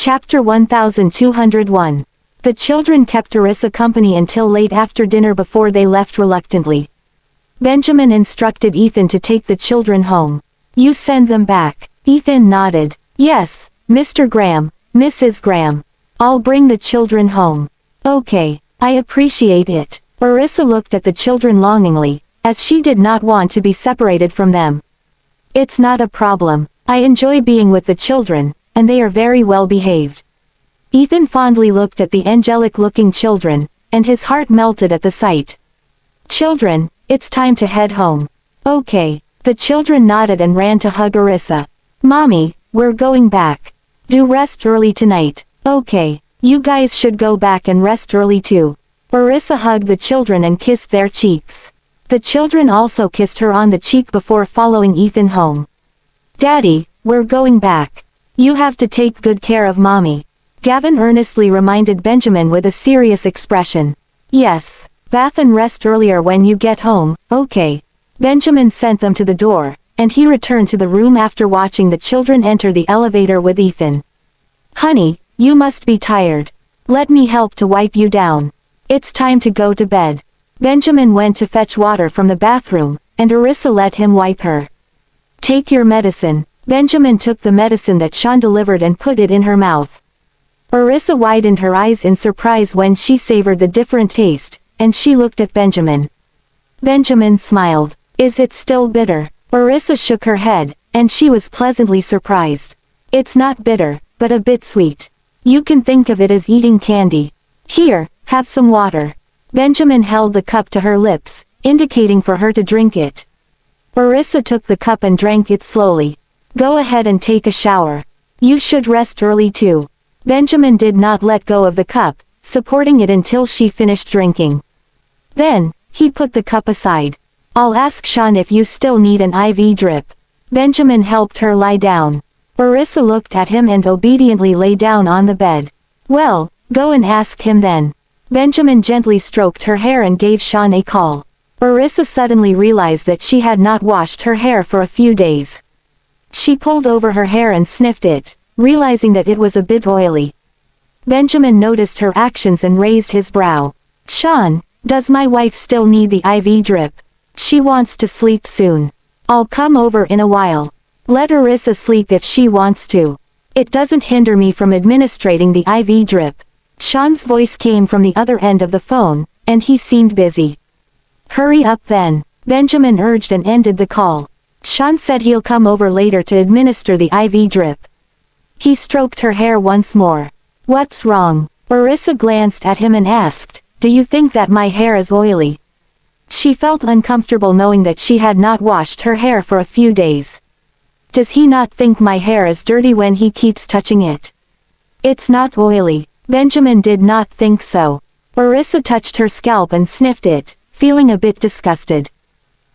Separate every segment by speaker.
Speaker 1: Chapter 1201. The children kept Orissa company until late after dinner before they left reluctantly. Benjamin instructed Ethan to take the children home. "You send them back." Ethan nodded. "Yes, Mr. Graham, Mrs. Graham. I'll bring the children home." "Okay, I appreciate it." Orissa looked at the children longingly, as she did not want to be separated from them. "It's not a problem. I enjoy being with the children, and they are very well behaved." Ethan fondly looked at the angelic-looking children, and his heart melted at the sight. "Children, it's time to head home." "Okay." The children nodded and ran to hug Orissa. "Mommy, we're going back. Do rest early tonight." "Okay. You guys should go back and rest early too." Orissa hugged the children and kissed their cheeks. The children also kissed her on the cheek before following Ethan home. "Daddy, we're going back. You have to take good care of Mommy." Gavin earnestly reminded Benjamin with a serious expression. "Yes. Bath and rest earlier when you get home, okay." Benjamin sent them to the door, and he returned to the room after watching the children enter the elevator with Ethan. "Honey, you must be tired. Let me help to wipe you down. It's time to go to bed." Benjamin went to fetch water from the bathroom, and Orissa let him wipe her. "Take your medicine." Benjamin took the medicine that Sean delivered and put it in her mouth. Orissa widened her eyes in surprise when she savored the different taste, and she looked at Benjamin. Benjamin smiled. "Is it still bitter?" Orissa shook her head, and she was pleasantly surprised. "It's not bitter, but a bit sweet. You can think of it as eating candy. Here, have some water." Benjamin held the cup to her lips, indicating for her to drink it. Orissa took the cup and drank it slowly. "Go ahead and take a shower. You should rest early too." Benjamin did not let go of the cup, supporting it until she finished drinking. Then, he put the cup aside. "I'll ask Sean if you still need an IV drip." Benjamin helped her lie down. Orissa looked at him and obediently lay down on the bed. "Well, go and ask him then." Benjamin gently stroked her hair and gave Sean a call. Orissa suddenly realized that she had not washed her hair for a few days. She pulled over her hair and sniffed it, realizing that it was a bit oily. Benjamin noticed her actions and raised his brow. "Sean, does my wife still need the IV drip? She wants to sleep soon. I'll come over in a while. Let Orissa sleep if she wants to. It doesn't hinder me from administrating the IV drip." Sean's voice came from the other end of the phone, and he seemed busy. "Hurry up then," Benjamin urged and ended the call. Sean said he'll come over later to administer the IV drip. He stroked her hair once more. "What's wrong?" Orissa glanced at him and asked, "Do you think that my hair is oily?" She felt uncomfortable knowing that she had not washed her hair for a few days. "Does he not think my hair is dirty when he keeps touching it?" "It's not oily." Benjamin did not think so. Orissa touched her scalp and sniffed it, feeling a bit disgusted.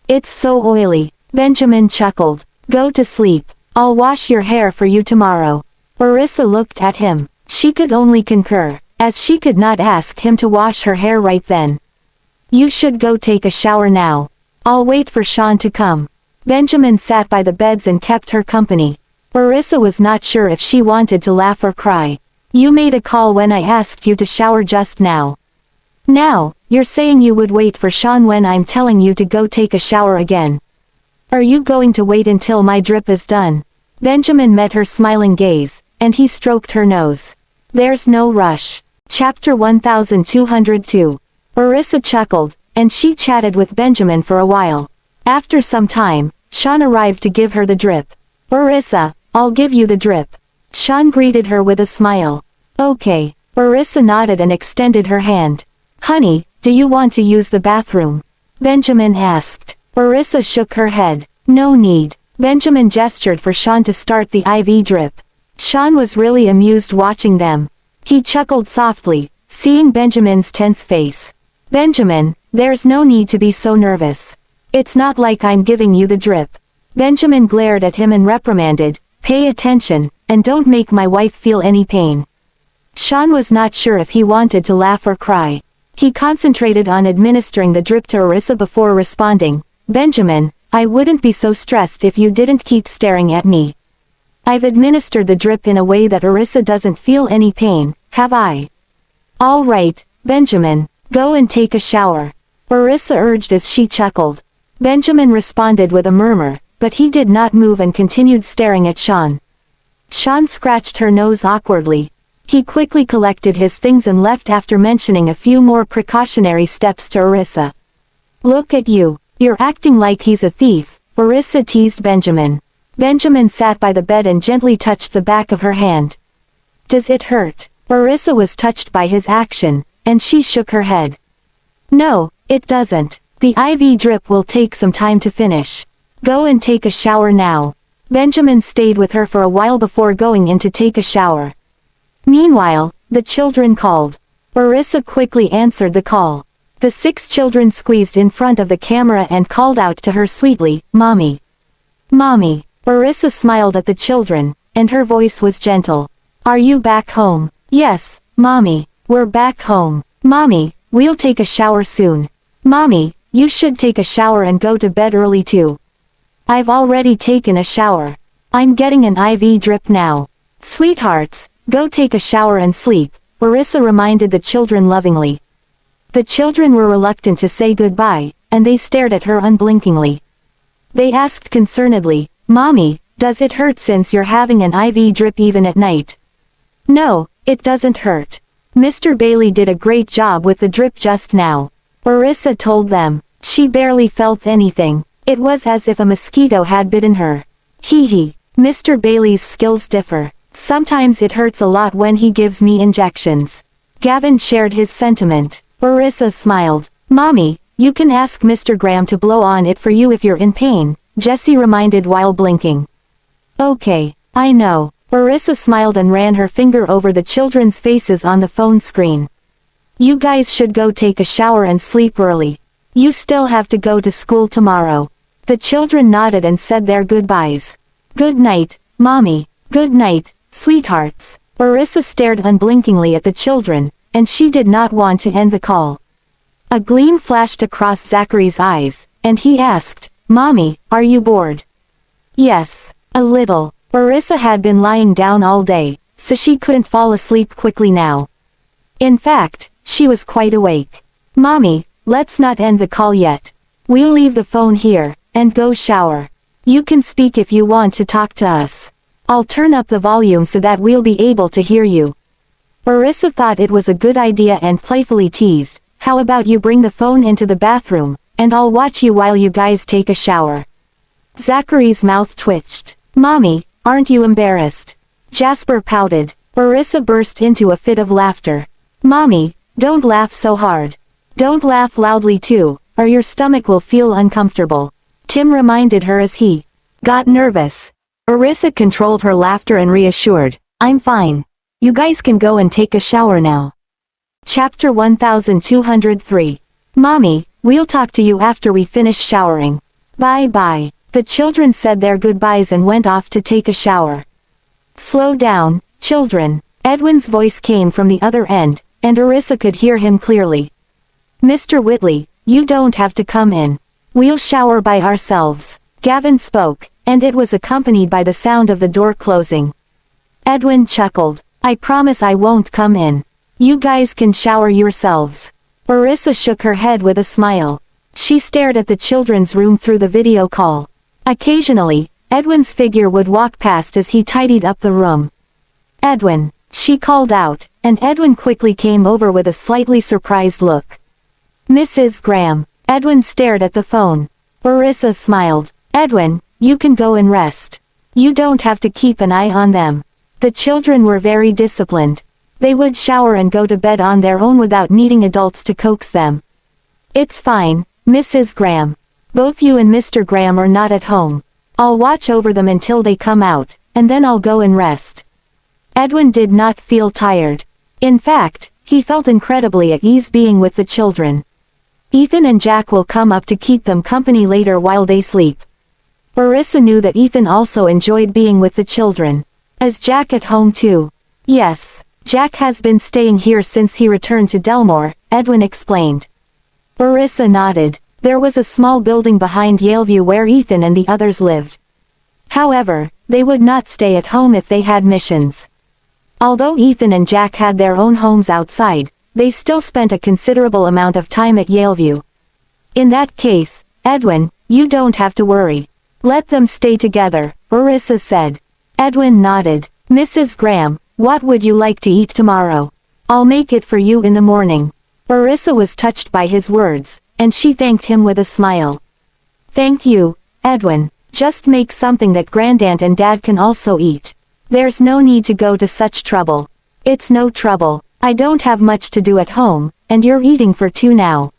Speaker 1: "It's so oily." Benjamin chuckled. "Go to sleep. I'll wash your hair for you tomorrow." Orissa looked at him. She could only concur, as she could not ask him to wash her hair right then. "You should go take a shower now. I'll wait for Sean to come." Benjamin sat by the beds and kept her company. Orissa was not sure if she wanted to laugh or cry. "You made a call when I asked you to shower just now. Now, you're saying you would wait for Sean when I'm telling you to go take a shower again. Are you going to wait until my drip is done?" Benjamin met her smiling gaze, and he stroked her nose. "There's no rush." Chapter 1202. Orissa chuckled, and she chatted with Benjamin for a while. After some time, Sean arrived to give her the drip. "Orissa, I'll give you the drip." Sean greeted her with a smile. "Okay." Orissa nodded and extended her hand. "Honey, do you want to use the bathroom?" Benjamin asked. Orissa shook her head. "No need." Benjamin gestured for Sean to start the IV drip. Sean was really amused watching them. He chuckled softly, seeing Benjamin's tense face. "Benjamin, there's no need to be so nervous. It's not like I'm giving you the drip." Benjamin glared at him and reprimanded, "Pay attention, and don't make my wife feel any pain." Sean was not sure if he wanted to laugh or cry. He concentrated on administering the drip to Orissa before responding, "Benjamin, I wouldn't be so stressed if you didn't keep staring at me." I've administered the drip in a way that Orissa doesn't feel any pain, have I? All right, Benjamin, go and take a shower. Orissa urged as she chuckled. Benjamin responded with a murmur, but he did not move and continued staring at Sean. Sean scratched her nose awkwardly. He quickly collected his things and left after mentioning a few more precautionary steps to Orissa. Look at you, you're acting like he's a thief, Orissa teased Benjamin. Benjamin sat by the bed and gently touched the back of her hand. Does it hurt? Orissa was touched by his action, and she shook her head. No, it doesn't. The IV drip will take some time to finish. Go and take a shower now. Benjamin stayed with her for a while before going in to take a shower. Meanwhile, the children called. Orissa quickly answered the call. The 6 children squeezed in front of the camera and called out to her sweetly, Mommy. Mommy. Orissa smiled at the children, and her voice was gentle. Are you back home? Yes, Mommy, we're back home. Mommy, we'll take a shower soon. Mommy, you should take a shower and go to bed early too. I've already taken a shower. I'm getting an IV drip now. Sweethearts, go take a shower and sleep, Orissa reminded the children lovingly. The children were reluctant to say goodbye, and they stared at her unblinkingly. They asked concernedly, Mommy, does it hurt since you're having an IV drip even at night? No, it doesn't hurt. Mr. Bailey did a great job with the drip just now. Orissa told them. She barely felt anything. It was as if a mosquito had bitten her. Hee hee. Mr. Bailey's skills differ. Sometimes it hurts a lot when he gives me injections. Gavin shared his sentiment. Orissa smiled. Mommy, you can ask Mr. Graham to blow on it for you if you're in pain, Jessie reminded while blinking. Okay, I know. Orissa smiled and ran her finger over the children's faces on the phone screen. You guys should go take a shower and sleep early. You still have to go to school tomorrow. The children nodded and said their goodbyes. Good night, Mommy. Good night, sweethearts. Orissa stared unblinkingly at the children, and she did not want to end the call. A gleam flashed across Zachary's eyes, and he asked, Mommy, are you bored? Yes, a little. Orissa had been lying down all day, so she couldn't fall asleep quickly now. In fact, she was quite awake. Mommy, let's not end the call yet. We'll leave the phone here, and go shower. You can speak if you want to talk to us. I'll turn up the volume so that we'll be able to hear you. Orissa thought it was a good idea and playfully teased, how about you bring the phone into the bathroom, and I'll watch you while you guys take a shower. Zachary's mouth twitched. Mommy, aren't you embarrassed? Jasper pouted. Orissa burst into a fit of laughter. Mommy, don't laugh so hard. Don't laugh loudly too, or your stomach will feel uncomfortable. Tim reminded her as he got nervous. Orissa controlled her laughter and reassured, I'm fine. You guys can go and take a shower now. Chapter 1203. Mommy, we'll talk to you after we finish showering. Bye-bye. The children said their goodbyes and went off to take a shower. Slow down, children. Edwin's voice came from the other end, and Orissa could hear him clearly. Mr. Whitley, you don't have to come in. We'll shower by ourselves. Gavin spoke, and it was accompanied by the sound of the door closing. Edwin chuckled. I promise I won't come in. You guys can shower yourselves. Orissa shook her head with a smile. She stared at the children's room through the video call. Occasionally, Edwin's figure would walk past as he tidied up the room. Edwin, she called out, and Edwin quickly came over with a slightly surprised look. Mrs. Graham. Edwin stared at the phone. Orissa smiled. Edwin, you can go and rest. You don't have to keep an eye on them. The children were very disciplined. They would shower and go to bed on their own without needing adults to coax them. It's fine, Mrs. Graham. Both you and Mr. Graham are not at home. I'll watch over them until they come out, and then I'll go and rest. Edwin did not feel tired. In fact, he felt incredibly at ease being with the children. Ethan and Jack will come up to keep them company later while they sleep. Orissa knew that Ethan also enjoyed being with the children. Is Jack at home too? Yes, Jack has been staying here since he returned to Delmore, Edwin explained. Orissa nodded. There was a small building behind Yaleview where Ethan and the others lived. However, they would not stay at home if they had missions. Although Ethan and Jack had their own homes outside, they still spent a considerable amount of time at Yaleview. In that case, Edwin, you don't have to worry. Let them stay together, Orissa said. Edwin nodded. Mrs. Graham, what would you like to eat tomorrow? I'll make it for you in the morning. Orissa was touched by his words, and she thanked him with a smile. Thank you, Edwin. Just make something that Grandaunt and Dad can also eat. There's no need to go to such trouble. It's no trouble. I don't have much to do at home, and you're eating for two now.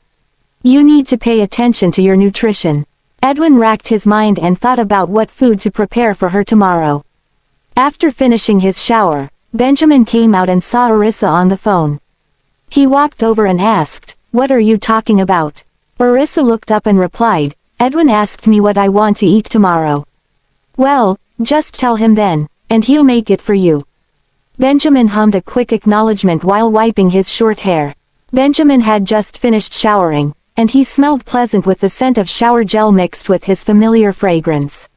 Speaker 1: You need to pay attention to your nutrition. Edwin racked his mind and thought about what food to prepare for her tomorrow. After finishing his shower, Benjamin came out and saw Orissa on the phone. He walked over and asked, "What are you talking about?" Orissa looked up and replied, "Edwin asked me what I want to eat tomorrow." "Well, just tell him then, and he'll make it for you." Benjamin hummed a quick acknowledgement while wiping his short hair. Benjamin had just finished showering, and he smelled pleasant with the scent of shower gel mixed with his familiar fragrance.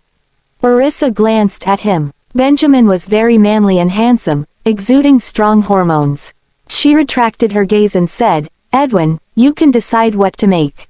Speaker 1: Orissa glanced at him. Benjamin was very manly and handsome, exuding strong hormones. She retracted her gaze and said, "Edwin, you can decide what to make.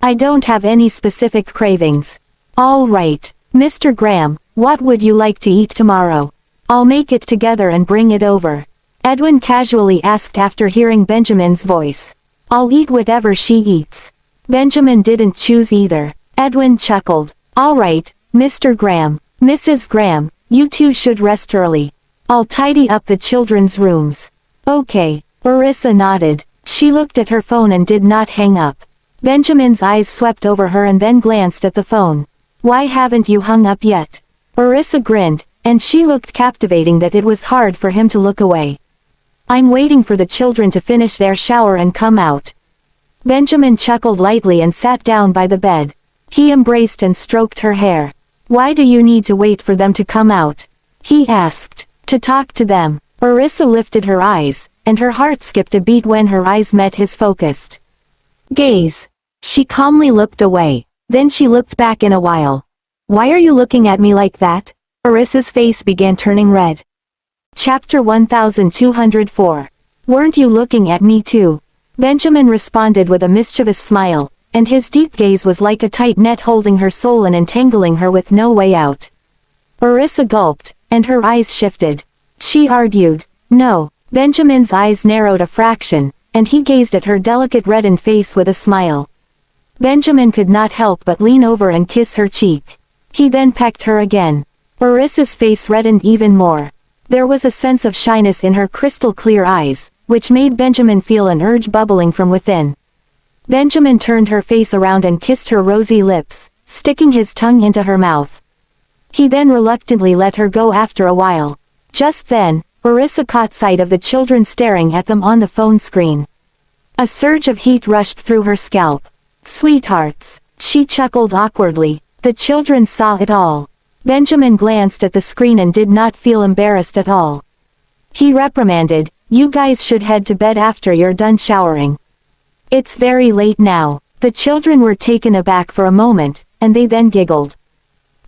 Speaker 1: I don't have any specific cravings." "All right, Mr. Graham, what would you like to eat tomorrow? I'll make it together and bring it over," Edwin casually asked after hearing Benjamin's voice. "I'll eat whatever she eats." Benjamin didn't choose either. Edwin chuckled. "All right, Mr. Graham. Mrs. Graham, you two should rest early. I'll tidy up the children's rooms." "Okay." Orissa nodded. She looked at her phone and did not hang up. Benjamin's eyes swept over her and then glanced at the phone. "Why haven't you hung up yet?" Orissa grinned, and she looked captivating that it was hard for him to look away. "I'm waiting for the children to finish their shower and come out." Benjamin chuckled lightly and sat down by the bed. He embraced and stroked her hair. "Why do you need to wait for them to come out?" he asked. "To talk to them." Orissa lifted her eyes, and her heart skipped a beat when her eyes met his focused gaze. She calmly looked away. Then she looked back in a while. "Why are you looking at me like that?" Orissa's face began turning red. Chapter 1204. "Weren't you looking at me too?" Benjamin responded with a mischievous smile, and his deep gaze was like a tight net holding her soul and entangling her with no way out. Orissa gulped, and her eyes shifted. She argued, "No." Benjamin's eyes narrowed a fraction, and he gazed at her delicate reddened face with a smile. Benjamin could not help but lean over and kiss her cheek. He then pecked her again. Orissa's face reddened even more. There was a sense of shyness in her crystal-clear eyes, which made Benjamin feel an urge bubbling from within. Benjamin turned her face around and kissed her rosy lips, sticking his tongue into her mouth. He then reluctantly let her go after a while. Just then, Orissa caught sight of the children staring at them on the phone screen. A surge of heat rushed through her scalp. "Sweethearts," she chuckled awkwardly. The children saw it all. Benjamin glanced at the screen and did not feel embarrassed at all. He reprimanded, "You guys should head to bed after you're done showering. It's very late now." The children were taken aback for a moment, and they then giggled.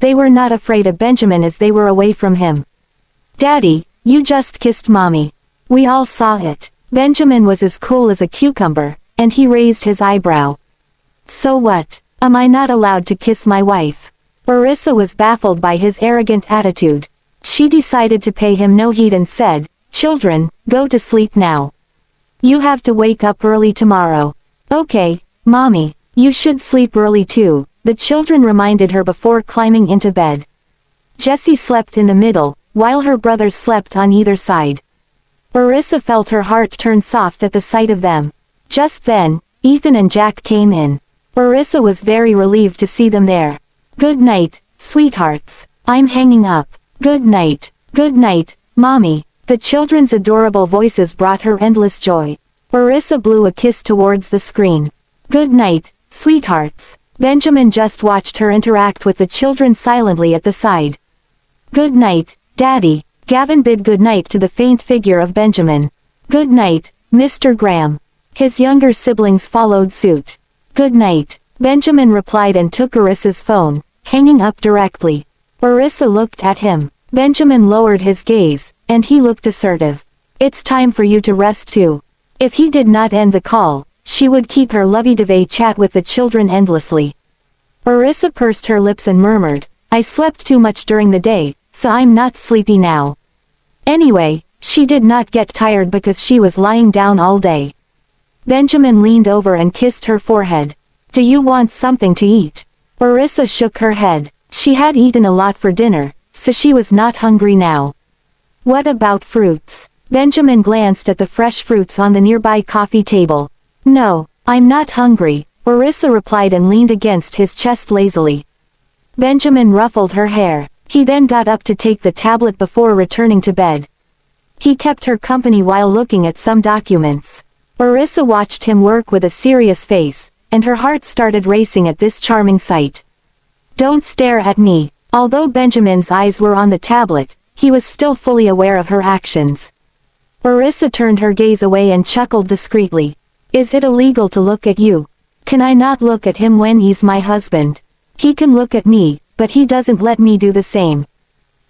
Speaker 1: They were not afraid of Benjamin as they were away from him. "Daddy, you just kissed Mommy. We all saw it." Benjamin was as cool as a cucumber, and he raised his eyebrow. "So what? Am I not allowed to kiss my wife?" Orissa was baffled by his arrogant attitude. She decided to pay him no heed and said, "Children, go to sleep now. You have to wake up early tomorrow." "Okay, Mommy, you should sleep early too," the children reminded her before climbing into bed. Jessie slept in the middle, while her brothers slept on either side. Orissa felt her heart turn soft at the sight of them. Just then, Ethan and Jack came in. Orissa was very relieved to see them there. "Good night, sweethearts. I'm hanging up." "Good night. Good night, Mommy." The children's adorable voices brought her endless joy. Orissa blew a kiss towards the screen. "Good night, sweethearts." Benjamin just watched her interact with the children silently at the side. "Good night, Daddy." Gavin bid good night to the faint figure of Benjamin. "Good night, Mr. Graham." His younger siblings followed suit. "Good night," Benjamin replied and took Orissa's phone, hanging up directly. Orissa looked at him. Benjamin lowered his gaze, and he looked assertive. It's time for you to rest too. If he did not end the call, she would keep her lovey-dovey chat with the children endlessly. Orissa pursed her lips and murmured, I slept too much during the day, so I'm not sleepy now. Anyway, she did not get tired because she was lying down all day. Benjamin leaned over and kissed her forehead. Do you want something to eat? Orissa shook her head. She had eaten a lot for dinner, so she was not hungry now. What about fruits? Benjamin glanced at the fresh fruits on the nearby coffee table. No, I'm not hungry, Orissa replied and leaned against his chest lazily. Benjamin ruffled her hair. He then got up to take the tablet before returning to bed. He kept her company while looking at some documents. Orissa watched him work with a serious face, and her heart started racing at this charming sight. Don't stare at me. Although Benjamin's eyes were on the tablet, he was still fully aware of her actions. Orissa turned her gaze away and chuckled discreetly. Is it illegal to look at you? Can I not look at him when he's my husband? He can look at me, but he doesn't let me do the same.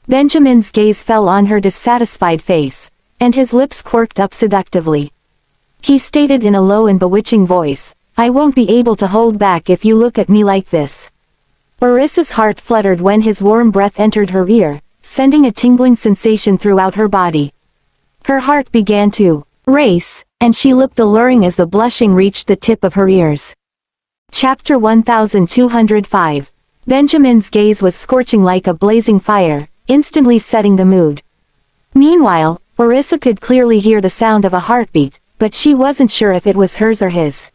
Speaker 1: Benjamin's gaze fell on her dissatisfied face, and his lips quirked up seductively. He stated in a low and bewitching voice, I won't be able to hold back if you look at me like this. Orissa's heart fluttered when his warm breath entered her ear, sending a tingling sensation throughout her body. Her heart began to race, and she looked alluring as the blushing reached the tip of her ears. Chapter 1205. Benjamin's gaze was scorching like a blazing fire, instantly setting the mood. Meanwhile, Orissa could clearly hear the sound of a heartbeat, but she wasn't sure if it was hers or his.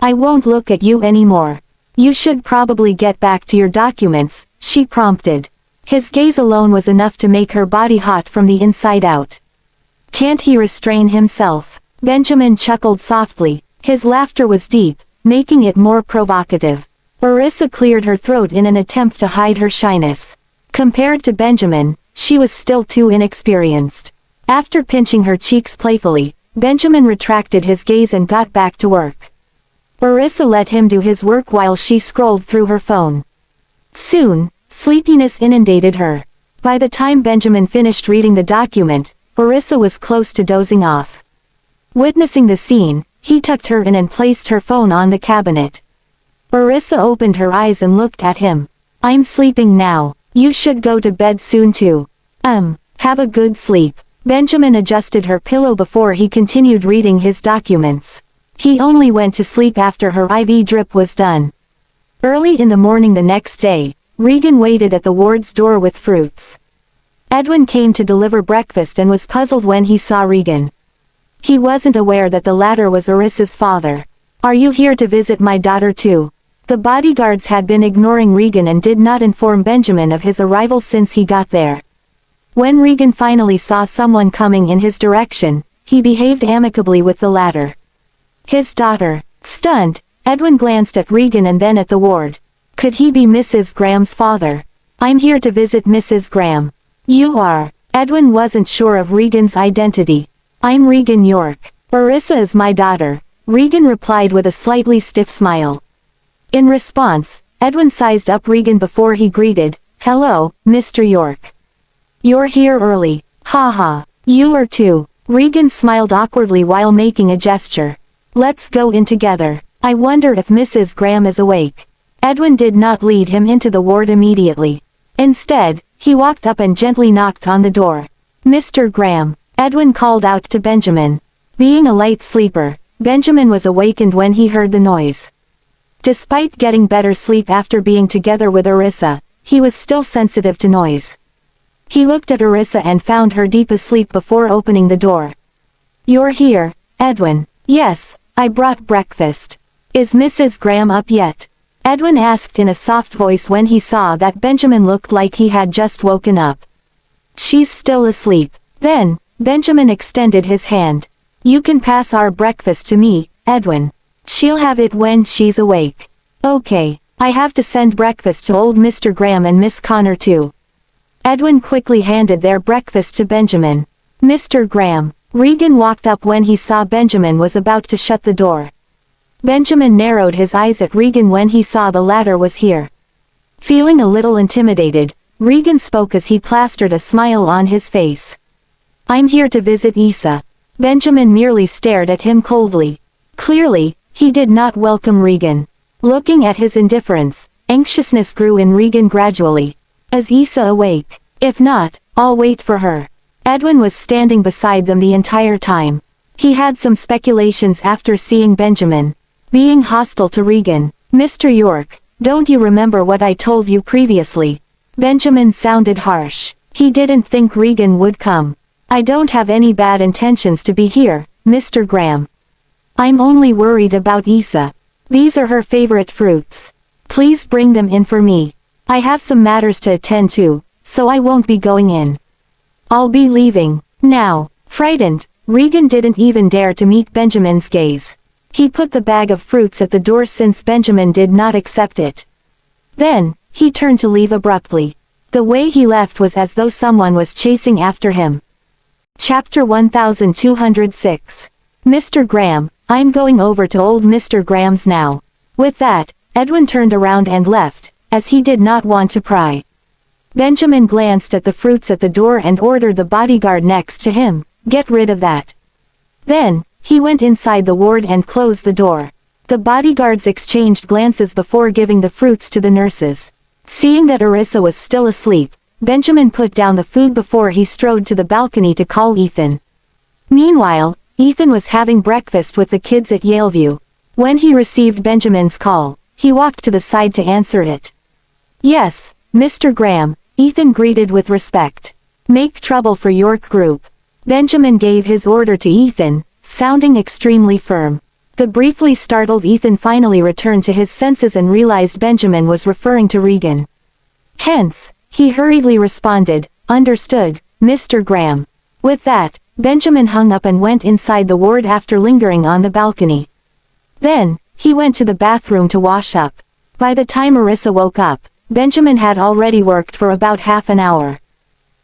Speaker 1: I won't look at you anymore. You should probably get back to your documents, she prompted. His gaze alone was enough to make her body hot from the inside out. Can't he restrain himself? Benjamin chuckled softly. His laughter was deep, making it more provocative. Orissa cleared her throat in an attempt to hide her shyness. Compared to Benjamin, she was still too inexperienced. After pinching her cheeks playfully, Benjamin retracted his gaze and got back to work. Orissa let him do his work while she scrolled through her phone. Soon, sleepiness inundated her. By the time Benjamin finished reading the document, Orissa was close to dozing off. Witnessing the scene, he tucked her in and placed her phone on the cabinet. Orissa opened her eyes and looked at him. I'm sleeping now. You should go to bed soon too. Have a good sleep. Benjamin adjusted her pillow before he continued reading his documents. He only went to sleep after her IV drip was done. Early in the morning the next day, Regan waited at the ward's door with fruits. Edwin came to deliver breakfast and was puzzled when he saw Regan. He wasn't aware that the latter was Orissa's father. Are you here to visit my daughter too? The bodyguards had been ignoring Regan and did not inform Benjamin of his arrival since he got there. When Regan finally saw someone coming in his direction, he behaved amicably with the latter. His daughter. Stunned, Edwin glanced at Regan and then at the ward. Could he be Mrs. Graham's father? I'm here to visit Mrs. Graham. You are. Edwin wasn't sure of Regan's identity. I'm Regan York. Orissa is my daughter, Regan replied with a slightly stiff smile. In response, Edwin sized up Regan before he greeted, Hello, Mr. York. You're here early. Haha. You are too. Regan smiled awkwardly while making a gesture. Let's go in together. I wonder if Mrs. Graham is awake. Edwin did not lead him into the ward immediately. Instead, he walked up and gently knocked on the door. Mr. Graham. Edwin called out to Benjamin. Being a light sleeper, Benjamin was awakened when he heard the noise. Despite getting better sleep after being together with Orissa, he was still sensitive to noise. He looked at Orissa and found her deep asleep before opening the door. You're here, Edwin. Yes, I brought breakfast. Is Mrs. Graham up yet? Edwin asked in a soft voice when he saw that Benjamin looked like he had just woken up. She's still asleep. Then, Benjamin extended his hand. You can pass our breakfast to me, Edwin. She'll have it when she's awake. Okay, I have to send breakfast to old Mr. Graham and Miss Connor too. Edwin quickly handed their breakfast to Benjamin. Mr. Graham. Regan walked up when he saw Benjamin was about to shut the door. Benjamin narrowed his eyes at Regan when he saw the latter was here. Feeling a little intimidated, Regan spoke as he plastered a smile on his face. I'm here to visit Isa. Benjamin merely stared at him coldly. Clearly, he did not welcome Regan. Looking at his indifference, anxiousness grew in Regan gradually. Is Isa awake? If not, I'll wait for her. Edwin was standing beside them the entire time. He had some speculations after seeing Benjamin being hostile to Regan. Mr. York, don't you remember what I told you previously? Benjamin sounded harsh. He didn't think Regan would come. I don't have any bad intentions to be here, Mr. Graham. I'm only worried about Isa. These are her favorite fruits. Please bring them in for me. I have some matters to attend to, so I won't be going in. I'll be leaving now. Frightened, Regan didn't even dare to meet Benjamin's gaze. He put the bag of fruits at the door since Benjamin did not accept it. Then, he turned to leave abruptly. The way he left was as though someone was chasing after him. Chapter 1206. Mr. Graham, I'm going over to old Mr. Graham's now. With that, Edwin turned around and left, as he did not want to pry. Benjamin glanced at the fruits at the door and ordered the bodyguard next to him, get rid of that. Then, he went inside the ward and closed the door. The bodyguards exchanged glances before giving the fruits to the nurses. Seeing that Orissa was still asleep, Benjamin put down the food before he strode to the balcony to call Ethan. Meanwhile, Ethan was having breakfast with the kids at Yaleview. When he received Benjamin's call, he walked to the side to answer it. Yes, Mr. Graham, Ethan greeted with respect. Make trouble for York Group. Benjamin gave his order to Ethan, sounding extremely firm. The briefly startled Ethan finally returned to his senses and realized Benjamin was referring to Regan. Hence, he hurriedly responded, understood, Mr. Graham. With that, Benjamin hung up and went inside the ward after lingering on the balcony. Then, he went to the bathroom to wash up. By the time Orissa woke up, Benjamin had already worked for about half an hour.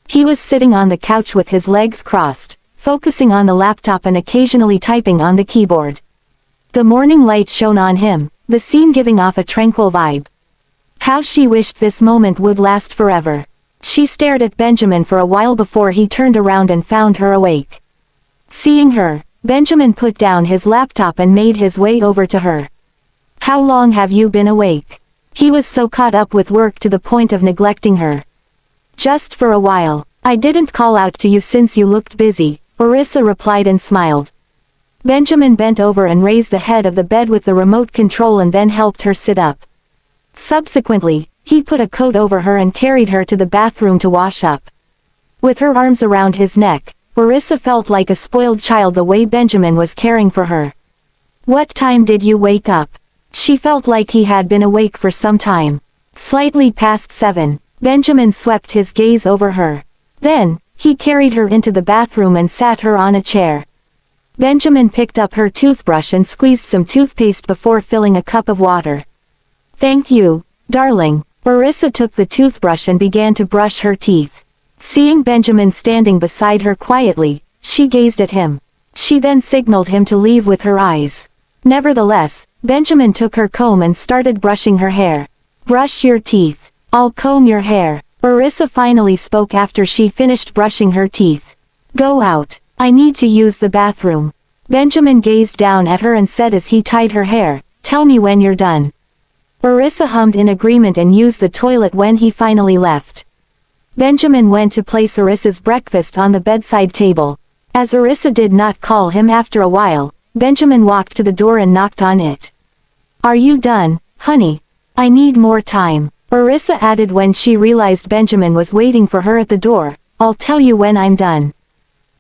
Speaker 1: He was sitting on the couch with his legs crossed, focusing on the laptop and occasionally typing on the keyboard. The morning light shone on him, the scene giving off a tranquil vibe. How she wished this moment would last forever. She stared at Benjamin for a while before he turned around and found her awake. Seeing her, Benjamin put down his laptop and made his way over to her. How long have you been awake? He was so caught up with work to the point of neglecting her. Just for a while. I didn't call out to you since you looked busy, Orissa replied and smiled. Benjamin bent over and raised the head of the bed with the remote control and then helped her sit up. Subsequently, he put a coat over her and carried her to the bathroom to wash up. With her arms around his neck, Orissa felt like a spoiled child the way Benjamin was caring for her. What time did you wake up? She felt like he had been awake for some time. Slightly past 7, Benjamin swept his gaze over her. Then, he carried her into the bathroom and sat her on a chair. Benjamin picked up her toothbrush and squeezed some toothpaste before filling a cup of water. Thank you, darling. Orissa took the toothbrush and began to brush her teeth. Seeing Benjamin standing beside her quietly, she gazed at him. She then signaled him to leave with her eyes. Nevertheless, Benjamin took her comb and started brushing her hair. Brush your teeth. I'll comb your hair. Orissa finally spoke after she finished brushing her teeth. Go out. I need to use the bathroom. Benjamin gazed down at her and said as he tied her hair, tell me when you're done. Orissa hummed in agreement and used the toilet when he finally left. Benjamin went to place Orissa's breakfast on the bedside table. As Orissa did not call him after a while, Benjamin walked to the door and knocked on it. Are you done, honey? I need more time. Orissa added when she realized Benjamin was waiting for her at the door, I'll tell you when I'm done.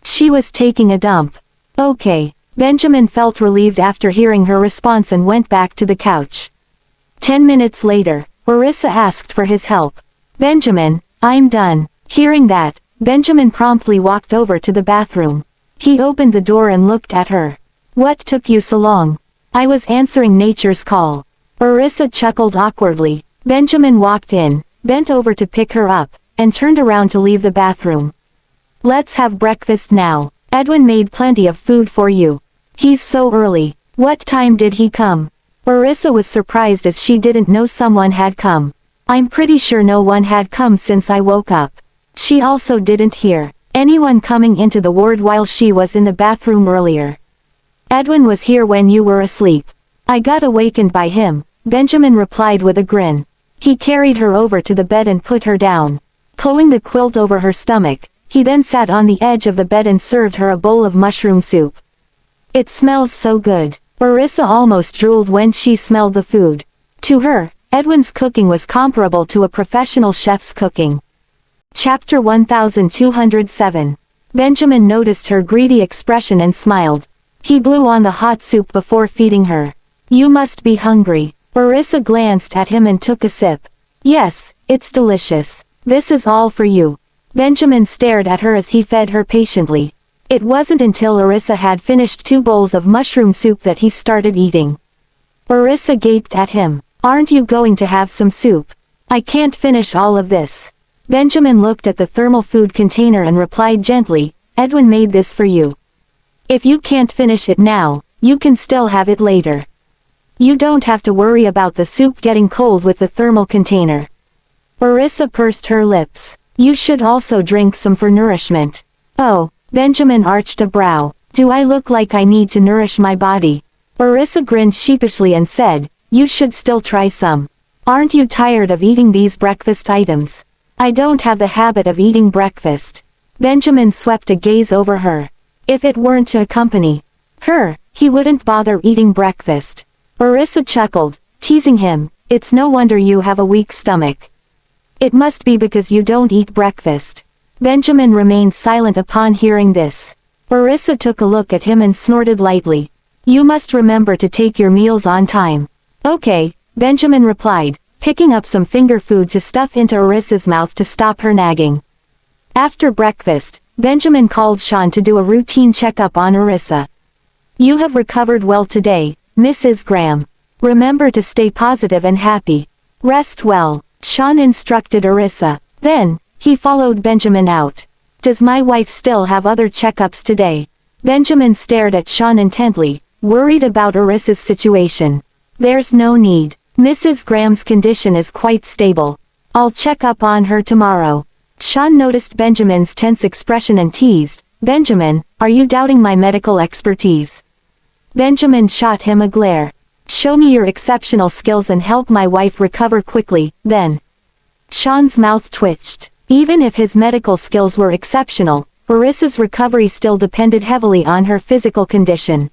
Speaker 1: She was taking a dump. Okay. Benjamin felt relieved after hearing her response and went back to the couch. 10 minutes later, Orissa asked for his help. Benjamin, I'm done. Hearing that, Benjamin promptly walked over to the bathroom. He opened the door and looked at her. What took you so long? I was answering nature's call. Orissa chuckled awkwardly. Benjamin walked in, bent over to pick her up, and turned around to leave the bathroom. Let's have breakfast now. Edwin made plenty of food for you. He's so early. What time did he come? Orissa was surprised as she didn't know someone had come. I'm pretty sure no one had come since I woke up. She also didn't hear anyone coming into the ward while she was in the bathroom earlier. Edwin was here when you were asleep. I got awakened by him, Benjamin replied with a grin. He carried her over to the bed and put her down. Pulling the quilt over her stomach, he then sat on the edge of the bed and served her a bowl of mushroom soup. It smells so good. Orissa almost drooled when she smelled the food. To her, Edwin's cooking was comparable to a professional chef's cooking. Chapter 1207. Benjamin noticed her greedy expression and smiled. He blew on the hot soup before feeding her. You must be hungry. Orissa glanced at him and took a sip. Yes, it's delicious. This is all for you. Benjamin stared at her as he fed her patiently. It wasn't until Orissa had finished 2 bowls of mushroom soup that he started eating. Orissa gaped at him. Aren't you going to have some soup? I can't finish all of this. Benjamin looked at the thermal food container and replied gently, Edwin made this for you. If you can't finish it now, you can still have it later. You don't have to worry about the soup getting cold with the thermal container. Orissa pursed her lips. You should also drink some for nourishment. Oh, Benjamin arched a brow. Do I look like I need to nourish my body? Orissa grinned sheepishly and said, you should still try some. Aren't you tired of eating these breakfast items? I don't have the habit of eating breakfast. Benjamin swept a gaze over her. If it weren't to accompany her, he wouldn't bother eating breakfast. Orissa chuckled, teasing him, it's no wonder you have a weak stomach. It must be because you don't eat breakfast. Benjamin remained silent upon hearing this. Orissa took a look at him and snorted lightly. You must remember to take your meals on time. Okay, Benjamin replied, picking up some finger food to stuff into Orissa's mouth to stop her nagging. After breakfast, Benjamin called Sean to do a routine checkup on Orissa. You have recovered well today, Mrs. Graham. Remember to stay positive and happy. Rest well, Sean instructed Orissa. Then, he followed Benjamin out. Does my wife still have other checkups today? Benjamin stared at Sean intently, worried about Orissa's situation. There's no need. Mrs. Graham's condition is quite stable. I'll check up on her tomorrow. Sean noticed Benjamin's tense expression and teased, Benjamin, are you doubting my medical expertise? Benjamin shot him a glare. Show me your exceptional skills and help my wife recover quickly, then. Sean's mouth twitched. Even if his medical skills were exceptional, Orissa's recovery still depended heavily on her physical condition.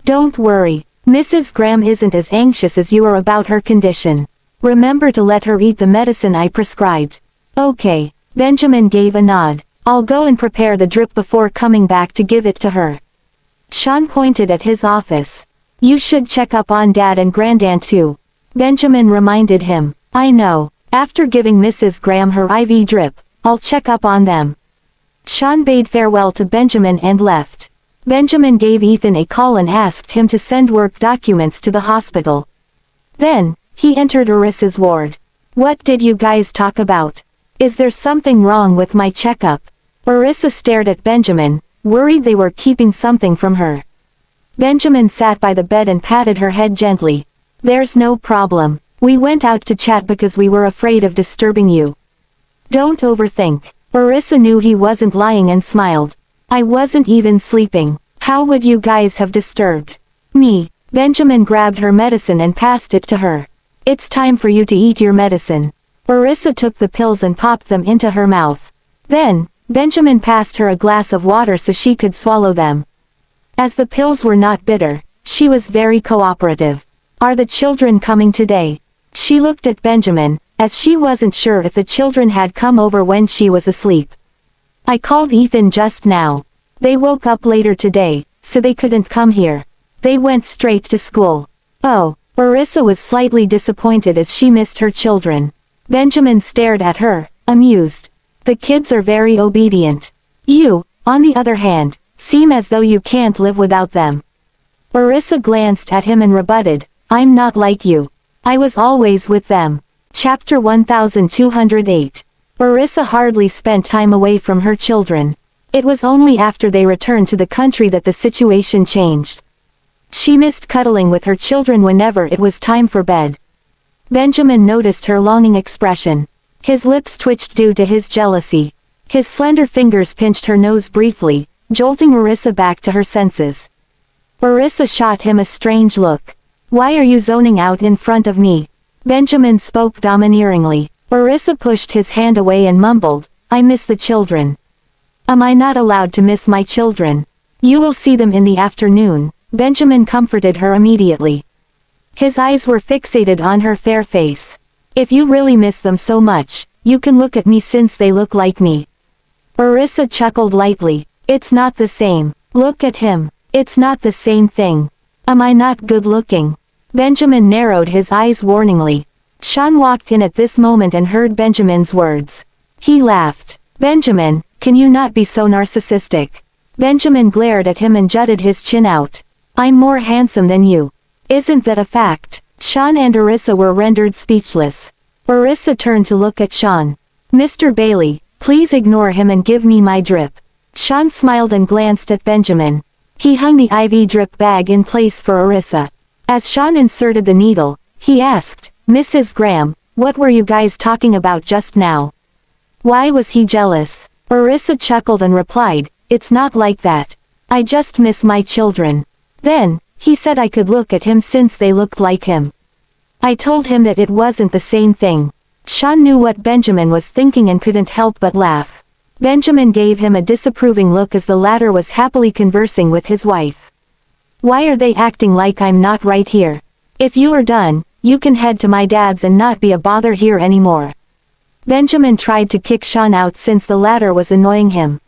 Speaker 1: Don't worry. Mrs. Graham isn't as anxious as you are about her condition. Remember to let her eat the medicine I prescribed. Okay. Benjamin gave a nod. I'll go and prepare the drip before coming back to give it to her. Sean pointed at his office. You should check up on Dad and Granddad too. Benjamin reminded him. I know. After giving Mrs. Graham her IV drip, I'll check up on them. Sean bade farewell to Benjamin and left. Benjamin gave Ethan a call and asked him to send work documents to the hospital. Then, he entered Orissa's ward. What did you guys talk about? Is there something wrong with my checkup? Orissa stared at Benjamin, worried they were keeping something from her. Benjamin sat by the bed and patted her head gently. There's no problem. We went out to chat because we were afraid of disturbing you. Don't overthink. Orissa knew he wasn't lying and smiled. I wasn't even sleeping. How would you guys have disturbed me? Benjamin grabbed her medicine and passed it to her. It's time for you to eat your medicine. Orissa took the pills and popped them into her mouth. Then, Benjamin passed her a glass of water so she could swallow them. As the pills were not bitter, she was very cooperative. Are the children coming today? She looked at Benjamin, as she wasn't sure if the children had come over when she was asleep. I called Ethan just now. They woke up later today, so they couldn't come here. They went straight to school. Oh, Orissa was slightly disappointed as she missed her children. Benjamin stared at her, amused. The kids are very obedient. You, on the other hand, seem as though you can't live without them. Orissa glanced at him and rebutted, I'm not like you. I was always with them. Chapter 1208. Orissa hardly spent time away from her children. It was only after they returned to the country that the situation changed. She missed cuddling with her children whenever it was time for bed. Benjamin noticed her longing expression. His lips twitched due to his jealousy. His slender fingers pinched her nose briefly, jolting Orissa back to her senses. Orissa shot him a strange look. "Why are you zoning out in front of me?" Benjamin spoke domineeringly. Orissa pushed his hand away and mumbled, "I miss the children." "Am I not allowed to miss my children?" "You will see them in the afternoon," Benjamin comforted her immediately. His eyes were fixated on her fair face. "If you really miss them so much, you can look at me since they look like me." Orissa chuckled lightly. "It's not the same. Look at him. It's not the same thing. Am I not good looking?" Benjamin narrowed his eyes warningly. Sean walked in at this moment and heard Benjamin's words. He laughed. "Benjamin, can you not be so narcissistic?" Benjamin glared at him and jutted his chin out. "I'm more handsome than you. Isn't that a fact?" Sean and Orissa were rendered speechless. Orissa turned to look at Sean. "Mr. Bailey, please ignore him and give me my drip." Sean smiled and glanced at Benjamin. He hung the IV drip bag in place for Orissa. As Sean inserted the needle, he asked, "Mrs. Graham, what were you guys talking about just now?" Why was he jealous? Orissa chuckled and replied, "It's not like that. I just miss my children." Then, he said I could look at him since they looked like him. I told him that it wasn't the same thing. Sean knew what Benjamin was thinking and couldn't help but laugh. Benjamin gave him a disapproving look as the latter was happily conversing with his wife. "Why are they acting like I'm not right here? If you are done, you can head to my dad's and not be a bother here anymore." Benjamin tried to kick Sean out since the latter was annoying him.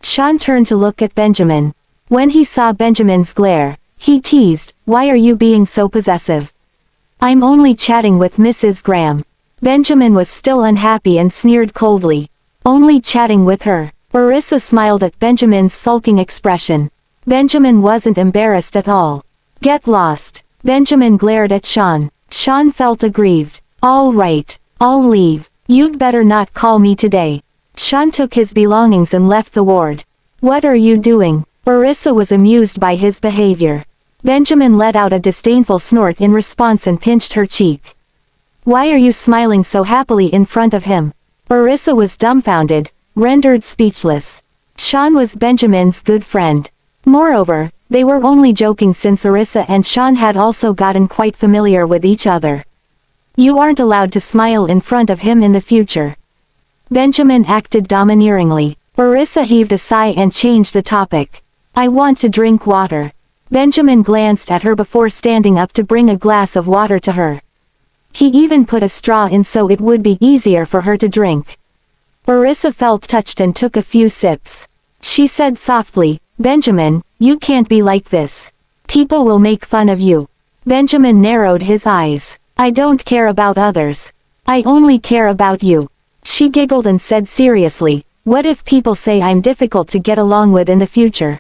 Speaker 1: Sean turned to look at Benjamin. When he saw Benjamin's glare, he teased, "Why are you being so possessive? I'm only chatting with Mrs. Graham." Benjamin was still unhappy and sneered coldly. "Only chatting with her." Orissa smiled at Benjamin's sulking expression. Benjamin wasn't embarrassed at all. "Get lost." Benjamin glared at Sean. Sean felt aggrieved. "All right, I'll leave. You'd better not call me today." Sean took his belongings and left the ward. "What are you doing?" Orissa was amused by his behavior. Benjamin let out a disdainful snort in response and pinched her cheek. "Why are you smiling so happily in front of him?" Orissa was dumbfounded, rendered speechless. Sean was Benjamin's good friend. Moreover, they were only joking since Orissa and Sean had also gotten quite familiar with each other. "You aren't allowed to smile in front of him in the future." Benjamin acted domineeringly. Orissa heaved a sigh and changed the topic. "I want to drink water." Benjamin glanced at her before standing up to bring a glass of water to her. He even put a straw in so it would be easier for her to drink. Orissa felt touched and took a few sips. She said softly, "Benjamin, you can't be like this. People will make fun of you." Benjamin narrowed his eyes. "I don't care about others. I only care about you." She giggled and said seriously, "What if people say I'm difficult to get along with in the future?"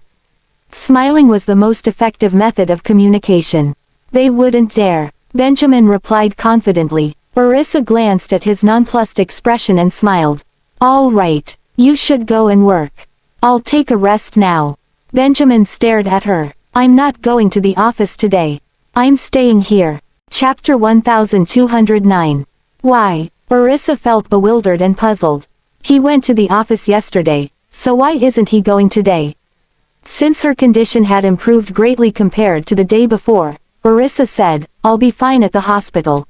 Speaker 1: Smiling was the most effective method of communication. "They wouldn't dare," Benjamin replied confidently. Orissa glanced at his nonplussed expression and smiled. "All right, you should go and work. I'll take a rest now." Benjamin stared at her. "I'm not going to the office today. I'm staying here." Chapter 1209. Why? Orissa felt bewildered and puzzled. He went to the office yesterday, so why isn't he going today? Since her condition had improved greatly compared to the day before, Orissa said, "I'll be fine at the hospital.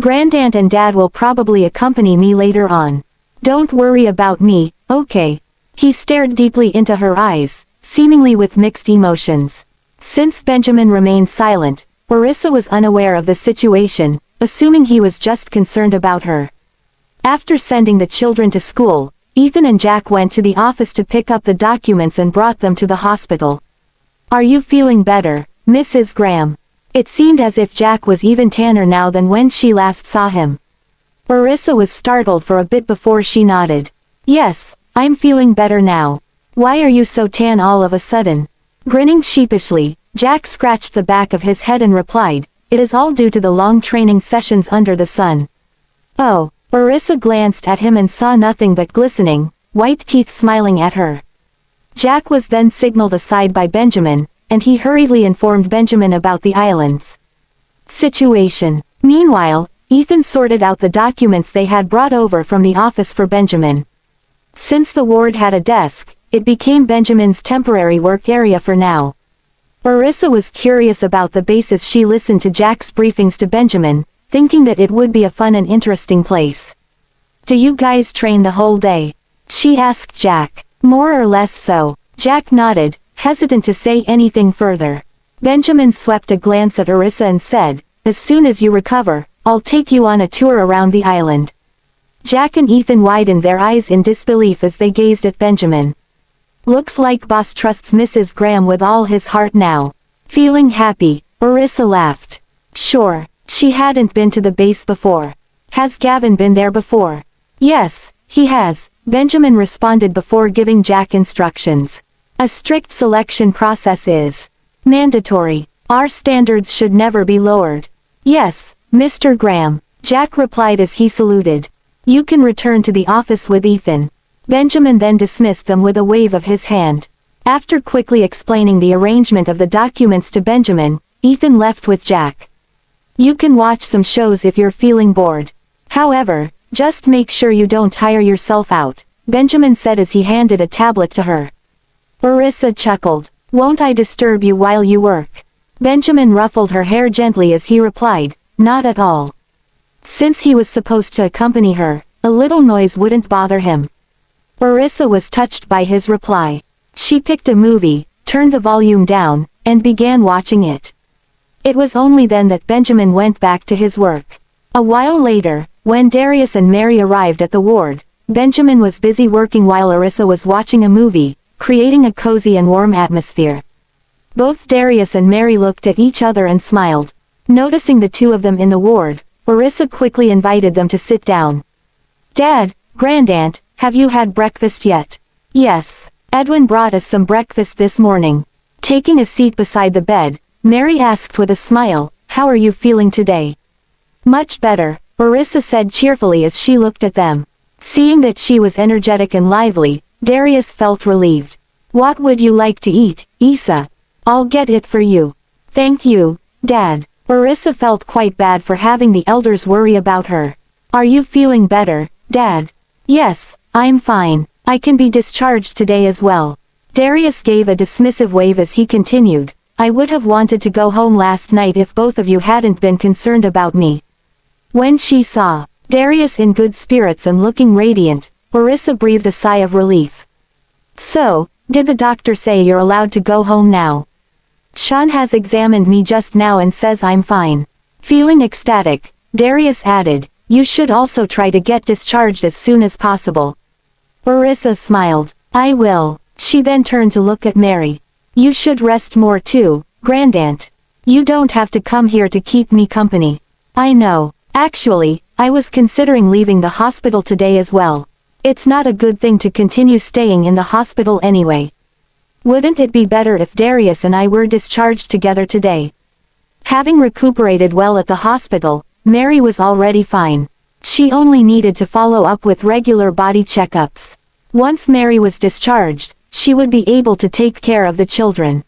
Speaker 1: Grandaunt and Dad will probably accompany me later on. Don't worry about me, okay?" He stared deeply into her eyes, seemingly with mixed emotions. Since Benjamin remained silent, Orissa was unaware of the situation, assuming he was just concerned about her. After sending the children to school, Ethan and Jack went to the office to pick up the documents and brought them to the hospital. "Are you feeling better, Mrs. Graham?" It seemed as if Jack was even tanner now than when she last saw him. Orissa was startled for a bit before she nodded. "Yes, I'm feeling better now. Why are you so tan all of a sudden?" Grinning sheepishly, Jack scratched the back of his head and replied, "It is all due to the long training sessions under the sun." "Oh." Orissa glanced at him and saw nothing but glistening, white teeth smiling at her. Jack was then signaled aside by Benjamin, and he hurriedly informed Benjamin about the island's situation. Meanwhile, Ethan sorted out the documents they had brought over from the office for Benjamin. Since the ward had a desk, it became Benjamin's temporary work area for now. Orissa was curious about the basis she listened to Jack's briefings to Benjamin, thinking that it would be a fun and interesting place. "Do you guys train the whole day?" she asked Jack. "More or less so." Jack nodded, hesitant to say anything further. Benjamin swept a glance at Orissa and said, "As soon as you recover, I'll take you on a tour around the island." Jack and Ethan widened their eyes in disbelief as they gazed at Benjamin. "Looks like Boss trusts Mrs. Graham with all his heart now." Feeling happy, Orissa laughed. Sure, she hadn't been to the base before. "Has Gavin been there before?" "Yes, he has," Benjamin responded before giving Jack instructions. "A strict selection process is mandatory. Our standards should never be lowered." "Yes, Mr. Graham," Jack replied as he saluted. "You can return to the office with Ethan." Benjamin then dismissed them with a wave of his hand. After quickly explaining the arrangement of the documents to Benjamin, Ethan left with Jack. "You can watch some shows if you're feeling bored. However, just make sure you don't tire yourself out," Benjamin said as he handed a tablet to her. Orissa chuckled. "Won't I disturb you while you work?" Benjamin ruffled her hair gently as he replied, "Not at all." Since he was supposed to accompany her, a little noise wouldn't bother him. Orissa was touched by his reply. She picked a movie, turned the volume down, and began watching it. It was only then that Benjamin went back to his work. A while later, when Darius and Mary arrived at the ward, Benjamin was busy working while Orissa was watching a movie, creating a cozy and warm atmosphere. Both Darius and Mary looked at each other and smiled. Noticing the two of them in the ward, Orissa quickly invited them to sit down. "Dad, Grandaunt, have you had breakfast yet?" "Yes. Edwin brought us some breakfast this morning." Taking a seat beside the bed, Mary asked with a smile, "How are you feeling today?" "Much better," Orissa said cheerfully as she looked at them. Seeing that she was energetic and lively, Darius felt relieved. "What would you like to eat, Issa? I'll get it for you." "Thank you, Dad." Orissa felt quite bad for having the elders worry about her. "Are you feeling better, Dad?" "Yes, I'm fine. I can be discharged today as well." Darius gave a dismissive wave as he continued, "I would have wanted to go home last night if both of you hadn't been concerned about me." When she saw Darius in good spirits and looking radiant, Orissa breathed a sigh of relief. "So, did the doctor say you're allowed to go home now?" "Sean has examined me just now and says I'm fine." Feeling ecstatic, Darius added, "You should also try to get discharged as soon as possible." Orissa smiled. "I will." She then turned to look at Mary. "You should rest more too, Grandaunt. You don't have to come here to keep me company." "I know. Actually, I was considering leaving the hospital today as well. It's not a good thing to continue staying in the hospital anyway. Wouldn't it be better if Darius and I were discharged together today?" Having recuperated well at the hospital, Mary was already fine. She only needed to follow up with regular body checkups. Once Mary was discharged, she would be able to take care of the children.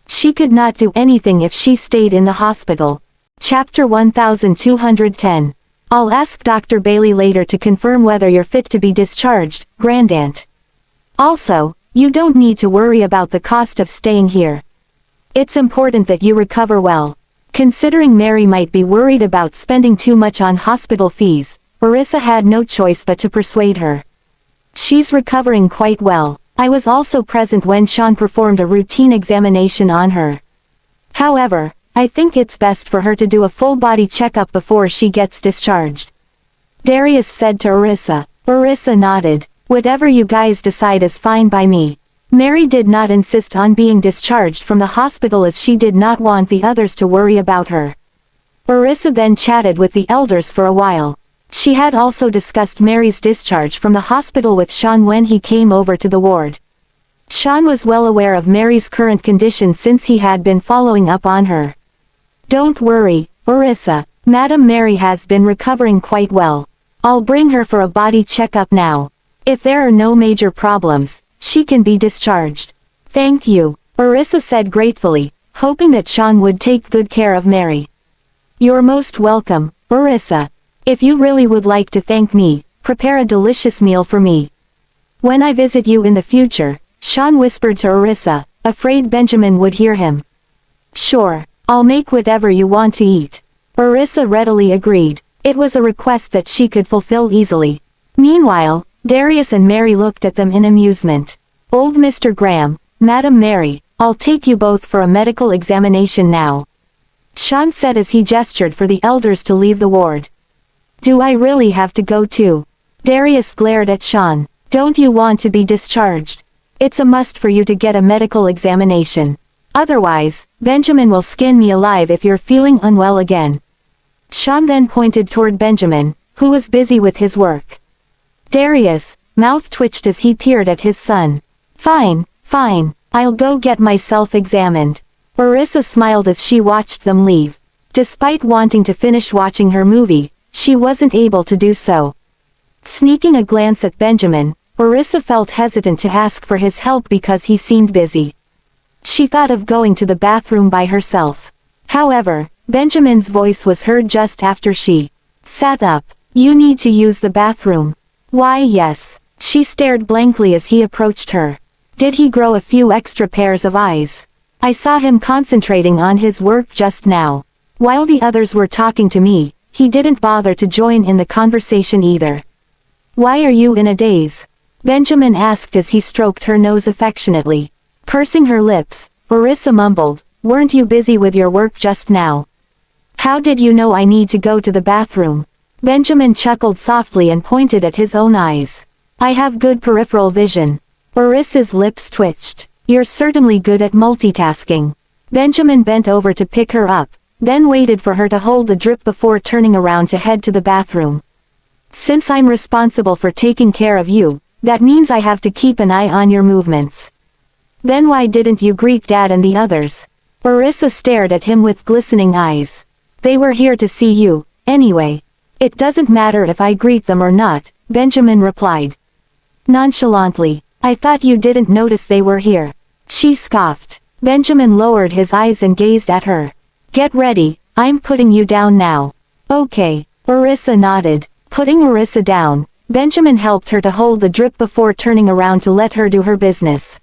Speaker 1: She could not do anything if she stayed in the hospital. Chapter 1210. "I'll ask Dr. Bailey later to confirm whether you're fit to be discharged, Grandaunt. Also, you don't need to worry about the cost of staying here. It's important that you recover well." Considering Mary might be worried about spending too much on hospital fees, Orissa had no choice but to persuade her. "She's recovering quite well. I was also present when Sean performed a routine examination on her. However, I think it's best for her to do a full body checkup before she gets discharged," Darius said to Orissa. Orissa nodded. "Whatever you guys decide is fine by me." Mary did not insist on being discharged from the hospital as she did not want the others to worry about her. Orissa then chatted with the elders for a while. She had also discussed Mary's discharge from the hospital with Sean when he came over to the ward. Sean was well aware of Mary's current condition since he had been following up on her. "Don't worry, Orissa. Madam Mary has been recovering quite well. I'll bring her for a body checkup now. If there are no major problems, she can be discharged." "Thank you," Orissa said gratefully, hoping that Sean would take good care of Mary. "You're most welcome, Orissa," If you really would like to thank me, prepare a delicious meal for me. When I visit you in the future, Sean whispered to Orissa, afraid Benjamin would hear him. Sure, I'll make whatever you want to eat. Orissa readily agreed. It was a request that she could fulfill easily. Meanwhile, Darius and Mary looked at them in amusement. Old Mr. Graham, Madam Mary, I'll take you both for a medical examination now. Sean said as he gestured for the elders to leave the ward. Do I really have to go too? Darius glared at Sean. Don't you want to be discharged? It's a must for you to get a medical examination. Otherwise, Benjamin will skin me alive if you're feeling unwell again. Sean then pointed toward Benjamin, who was busy with his work. Darius' mouth twitched as he peered at his son. Fine, I'll go get myself examined. Orissa smiled as she watched them leave. Despite wanting to finish watching her movie, she wasn't able to do so. Sneaking a glance at Benjamin, Orissa felt hesitant to ask for his help because he seemed busy. She thought of going to the bathroom by herself. However, Benjamin's voice was heard just after she sat up. You need to use the bathroom. Why yes. She stared blankly as he approached her. Did he grow a few extra pairs of eyes? I saw him concentrating on his work just now. While the others were talking to me, he didn't bother to join in the conversation either. Why are you in a daze? Benjamin asked as he stroked her nose affectionately. Pursing her lips, Orissa mumbled, weren't you busy with your work just now? How did you know I need to go to the bathroom? Benjamin chuckled softly and pointed at his own eyes. I have good peripheral vision. Orissa's lips twitched. You're certainly good at multitasking. Benjamin bent over to pick her up, then waited for her to hold the drip before turning around to head to the bathroom. Since I'm responsible for taking care of you, that means I have to keep an eye on your movements. Then why didn't you greet Dad and the others? Orissa stared at him with glistening eyes. They were here to see you, anyway. It doesn't matter if I greet them or not, Benjamin replied. Nonchalantly, I thought you didn't notice they were here. She scoffed. Benjamin lowered his eyes and gazed at her. Get ready, I'm putting you down now. Okay, Orissa nodded. Putting Orissa down, Benjamin helped her to hold the drip before turning around to let her do her business.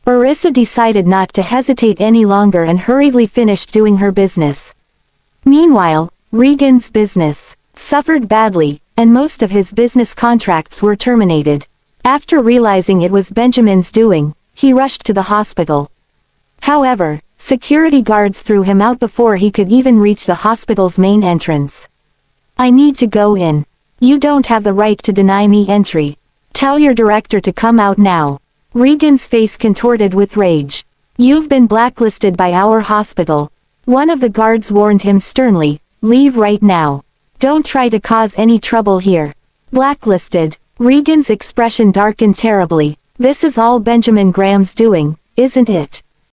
Speaker 1: Orissa decided not to hesitate any longer and hurriedly finished doing her business. Meanwhile, Regan's business suffered badly, and most of his business contracts were terminated. After realizing it was Benjamin's doing, he rushed to the hospital. However, security guards threw him out before he could even reach the hospital's main entrance. I need to go in. You don't have the right to deny me entry. Tell your director to come out now. Regan's face contorted with rage. You've been blacklisted by our hospital. One of the guards warned him sternly, leave right now. Don't try to cause any trouble here. Blacklisted. Regan's expression darkened terribly. This is all Benjamin Graham's doing, isn't it?